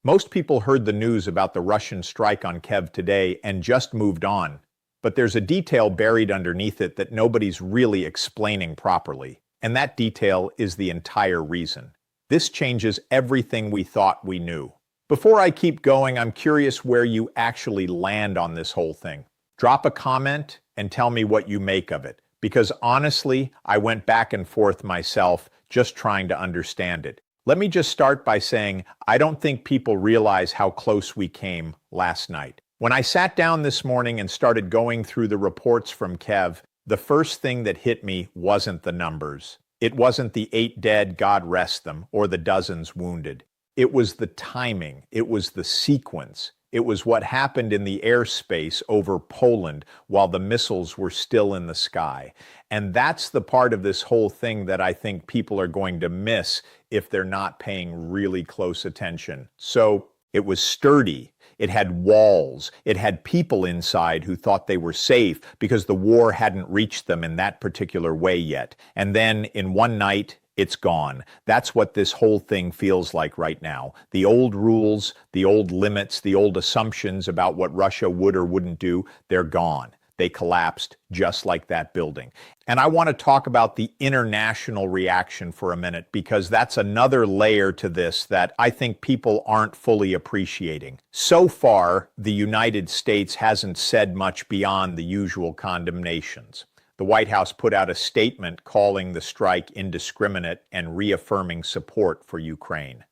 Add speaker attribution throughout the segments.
Speaker 1: Most people heard the news about the Russian strike on Kyiv today and just moved on. But there's a detail buried underneath it that nobody's really explaining properly. And that detail is the entire reason. This changes everything we thought we knew. Before I keep going, I'm curious where you actually land on this whole thing. Drop a comment and tell me what you make of it. Because honestly, I went back and forth myself, just trying to understand it. Let me just start by saying, I don't think people realize how close we came last night. When I sat down this morning and started going through the reports from Kyiv, the first thing that hit me wasn't the numbers. It wasn't the 8 dead, God rest them, or the dozens wounded. It was the timing. It was the sequence. It was what happened in the airspace over Poland while the missiles were still in the sky. And that's the part of this whole thing that I think people are going to miss if they're not paying really close attention. So it was sturdy. It had walls. It had people inside who thought they were safe because the war hadn't reached them in that particular way yet. And then in one night, it's gone. That's what this whole thing feels like right now. The old rules, the old limits, the old assumptions about what Russia would or wouldn't do, they're gone. They collapsed just like that building. And I want to talk about the international reaction for a minute because that's another layer to this that I think people aren't fully appreciating. So far, the United States hasn't said much beyond the usual condemnations. The White House put out a statement calling the strike indiscriminate and reaffirming support for Ukraine.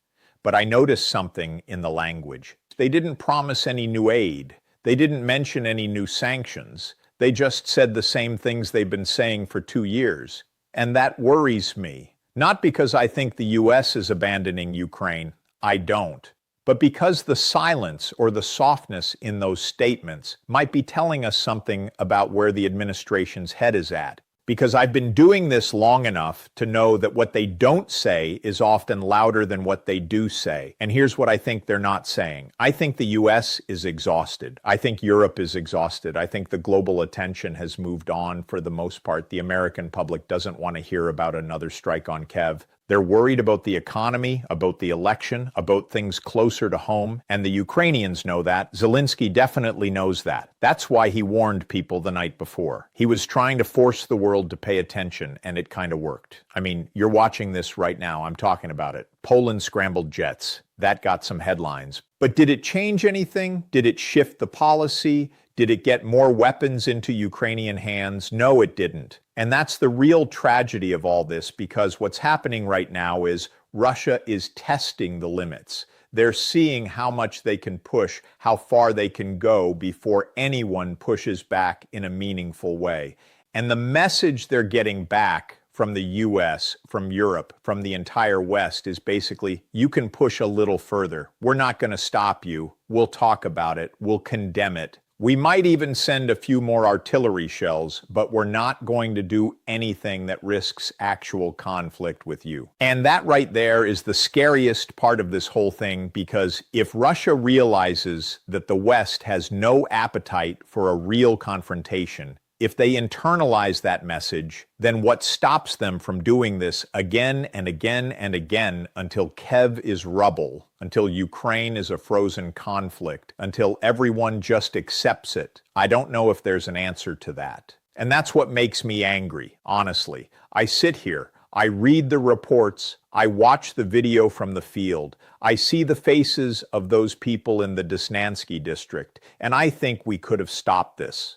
Speaker 1: But I noticed something in the language. They didn't promise any new aid. They didn't mention any new sanctions. They just said the same things they've been saying for 2 years. And that worries me. Not because I think the US is abandoning Ukraine. I don't. But because the silence or the softness in those statements might be telling us something about where the administration's head is at. Because I've been doing this long enough to know that what they don't say is often louder than what they do say. And here's what I think they're not saying. I think the US is exhausted. I think Europe is exhausted. I think the global attention has moved on for the most part. The American public doesn't want to hear about another strike on Kyiv. They're worried about the economy, about the election, about things closer to home, and the Ukrainians know that. Zelensky definitely knows that. That's why he warned people the night before. He was trying to force the world to pay attention, and it kind of worked. I mean, you're watching this right now. I'm talking about it. Poland scrambled jets. That got some headlines. But did it change anything? Did it shift the policy? Did it get more weapons into Ukrainian hands? No, it didn't. And that's the real tragedy of all this, because what's happening right now is Russia is testing the limits. They're seeing how much they can push, how far they can go before anyone pushes back in a meaningful way. And the message they're getting back from the US, from Europe, from the entire West is basically, you can push a little further. We're not going to stop you. We'll talk about it. We'll condemn it. We might even send a few more artillery shells, but we're not going to do anything that risks actual conflict with you. And that right there is the scariest part of this whole thing, because if Russia realizes that the West has no appetite for a real confrontation, if they internalize that message, then what stops them from doing this again and again and again until Kyiv is rubble, until Ukraine is a frozen conflict, until everyone just accepts it? I don't know if there's an answer to that. And that's what makes me angry, honestly. I sit here, I read the reports, I watch the video from the field, I see the faces of those people in the Desnansky district, and I think we could have stopped this.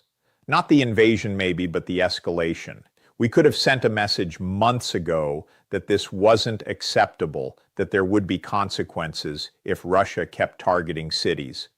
Speaker 1: Not the invasion maybe, but the escalation. We could have sent a message months ago that this wasn't acceptable, that there would be consequences if Russia kept targeting cities.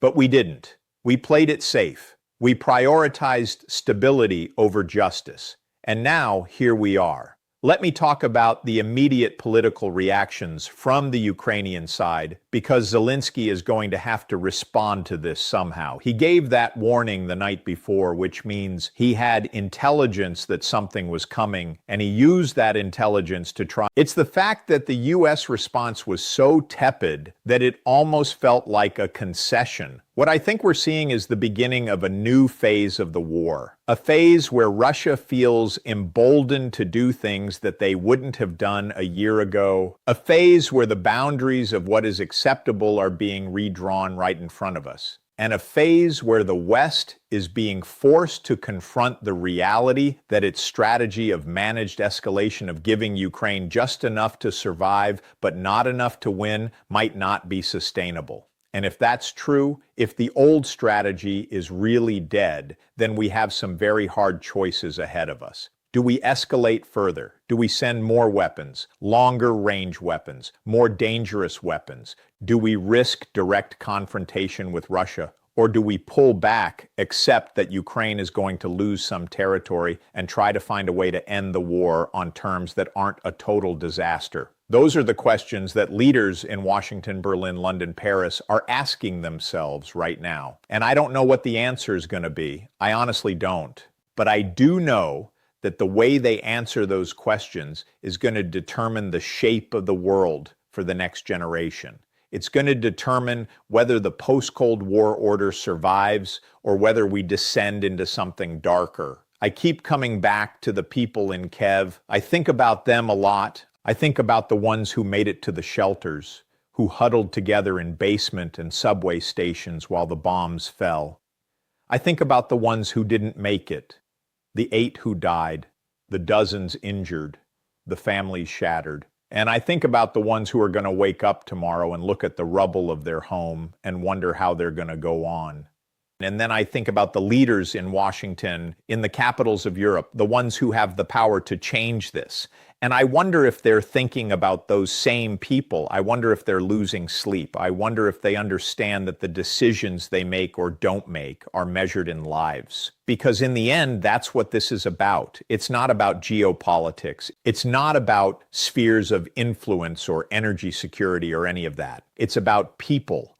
Speaker 1: But we didn't. We played it safe. We prioritized stability over justice. And now, here we are. Let me talk about the immediate political reactions from the Ukrainian side, because Zelensky is going to have to respond to this somehow. He gave that warning the night before, which means he had intelligence that something was coming, and he used that intelligence to try. It's the fact that the U.S. response was so tepid that it almost felt like a concession. What I think we're seeing is the beginning of a new phase of the war, A phase where Russia feels emboldened to do things that they wouldn't have done a year ago. A phase where the boundaries of what is acceptable are being redrawn right in front of us. And a phase where the West is being forced to confront the reality that its strategy of managed escalation of giving Ukraine just enough to survive but not enough to win might not be sustainable. And if that's true, if the old strategy is really dead, then we have some very hard choices ahead of us. Do we escalate further? Do we send more weapons, longer range weapons, more dangerous weapons? Do we risk direct confrontation with Russia? Or do we pull back, accept that Ukraine is going to lose some territory, and try to find a way to end the war on terms that aren't a total disaster? Those are the questions that leaders in Washington, Berlin, London, Paris are asking themselves right now. And I don't know what the answer is going to be. I honestly don't. But I do know that the way they answer those questions is going to determine the shape of the world for the next generation. It's going to determine whether the post-Cold War order survives or whether we descend into something darker. I keep coming back to the people in Kyiv. I think about them a lot. I think about the ones who made it to the shelters, who huddled together in basement and subway stations while the bombs fell. I think about the ones who didn't make it, the 8 who died, the dozens injured, the families shattered. And I think about the ones who are going to wake up tomorrow and look at the rubble of their home and wonder how they're going to go on. And then I think about the leaders in Washington, in the capitals of Europe, the ones who have the power to change this. And I wonder if they're thinking about those same people. I wonder if they're losing sleep. I wonder if they understand that the decisions they make or don't make are measured in lives. Because in the end, that's what this is about. It's not about geopolitics. It's not about spheres of influence or energy security or any of that. It's about people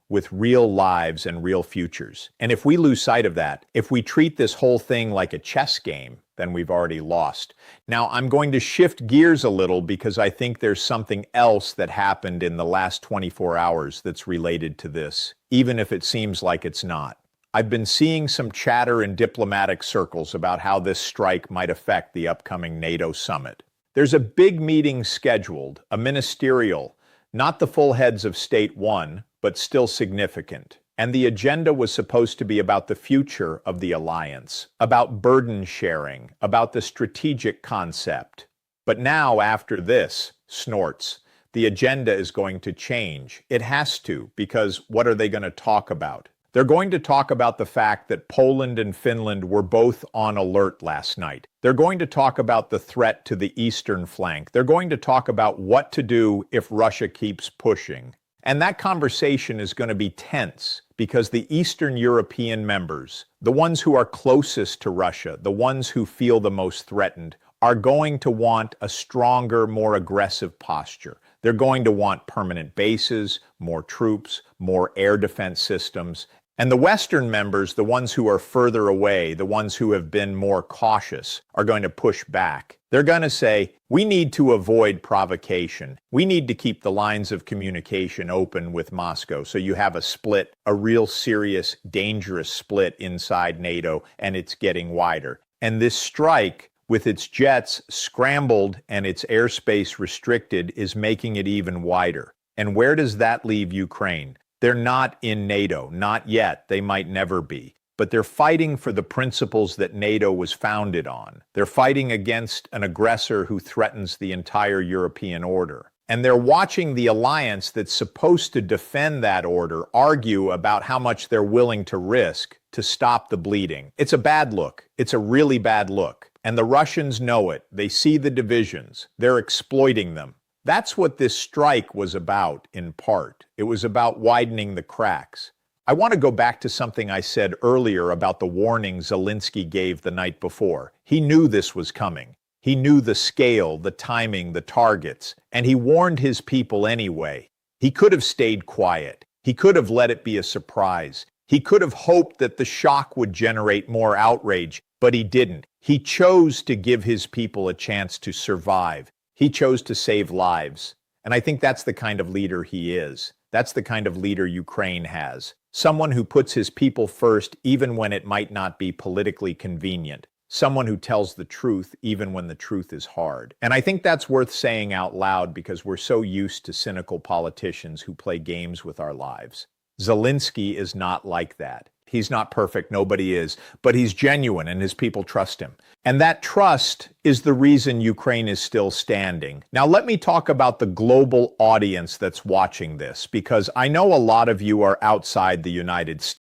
Speaker 1: with real lives and real futures. And if we lose sight of that, if we treat this whole thing like a chess game, then we've already lost. Now, I'm going to shift gears a little because I think there's something else that happened in the last 24 hours that's related to this, even if it seems like it's not. I've been seeing some chatter in diplomatic circles about how this strike might affect the upcoming NATO summit. There's a big meeting scheduled, a ministerial, not the full heads of state one, but still significant. And the agenda was supposed to be about the future of the alliance, about burden sharing, about the strategic concept. But now, after this, snorts, the agenda is going to change. It has to, because what are they going to talk about? They're going to talk about the fact that Poland and Finland were both on alert last night. They're going to talk about the threat to the eastern flank. They're going to talk about what to do if Russia keeps pushing. And that conversation is going to be tense because the Eastern European members, the ones who are closest to Russia, the ones who feel the most threatened, are going to want a stronger, more aggressive posture. They're going to want permanent bases, more troops, more air defense systems. And the Western members, the ones who are further away, the ones who have been more cautious, are going to push back. They're going to say, we need to avoid provocation. We need to keep the lines of communication open with Moscow. So you have a split, a real serious, dangerous split inside NATO, and it's getting wider. And this strike, with its jets scrambled and its airspace restricted, is making it even wider. And where does that leave Ukraine? They're not in NATO, not yet. They might never be. But they're fighting for the principles that NATO was founded on. They're fighting against an aggressor who threatens the entire European order. And they're watching the alliance that's supposed to defend that order argue about how much they're willing to risk to stop the bleeding. It's a bad look. It's a really bad look. And the Russians know it. They see the divisions. They're exploiting them. That's what this strike was about, in part. It was about widening the cracks. I want to go back to something I said earlier about the warning Zelensky gave the night before. He knew this was coming. He knew the scale, the timing, the targets, and he warned his people anyway. He could have stayed quiet. He could have let it be a surprise. He could have hoped that the shock would generate more outrage, but he didn't. He chose to give his people a chance to survive. He chose to save lives. And I think that's the kind of leader he is. That's the kind of leader Ukraine has. Someone who puts his people first even when it might not be politically convenient. Someone who tells the truth even when the truth is hard. And I think that's worth saying out loud because we're so used to cynical politicians who play games with our lives. Zelensky is not like that. He's not perfect, nobody is, but he's genuine and his people trust him. And that trust is the reason Ukraine is still standing. Now, let me talk about the global audience that's watching this, because I know a lot of you are outside the United States.